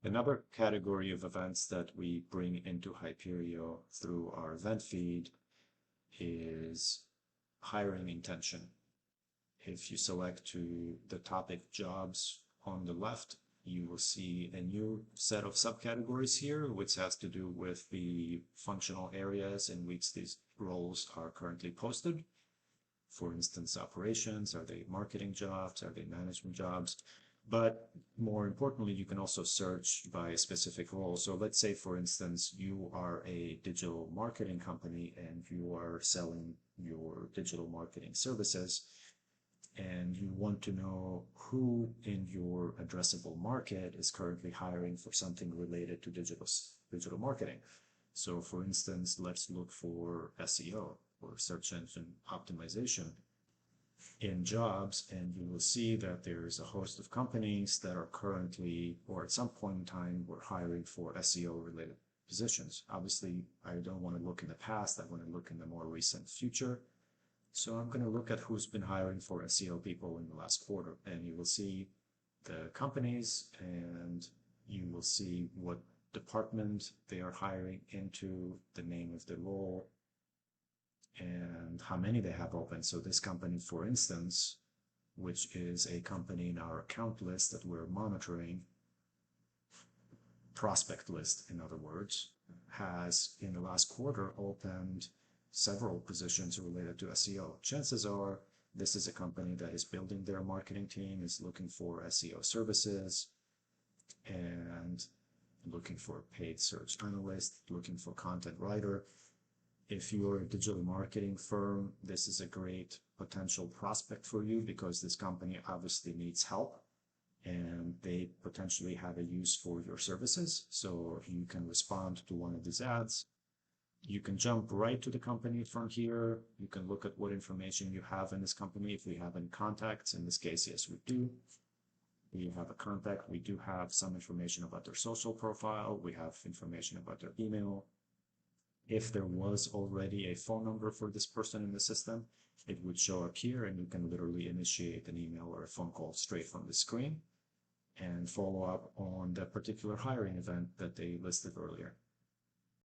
Another category of events that we bring into Hyperio through our event feed is hiring intention. If you select to the topic jobs on the left, you will see a new set of subcategories here, which has to do with the functional areas in which these roles are currently posted. For instance, operations, are they marketing jobs, are they management jobs? But more importantly, you can also search by a specific role. So let's say, for instance, you are a digital marketing company and you are selling your digital marketing services, and you want to know who in your addressable market is currently hiring for something related to digital marketing. So for instance, let's look for SEO or search engine optimization in jobs, and you will see that there's a host of companies that are currently, or at some point in time, were hiring for SEO related positions. Obviously, I don't want to look in the past, I want to look in the more recent future. So I'm going to look at who's been hiring for SEO people in the last quarter, and you will see the companies, and you will see what department they are hiring into, the name of the role, and how many they have open. So this company, for instance, which is a company in our account list that we're monitoring, prospect list, in other words, has in the last quarter opened several positions related to SEO. Chances are this is a company that is building their marketing team, is looking for SEO services, and looking for a paid search analyst, looking for content writer. If you're a digital marketing firm, this is a great potential prospect for you because this company obviously needs help and they potentially have a use for your services. So you can respond to one of these ads. You can jump right to the company from here. You can look at what information you have in this company. If we have any contacts, in this case, yes, we do. We have a contact. We do have some information about their social profile. We have information about their email. If there was already a phone number for this person in the system, it would show up here, and you can literally initiate an email or a phone call straight from the screen and follow up on that particular hiring event that they listed earlier.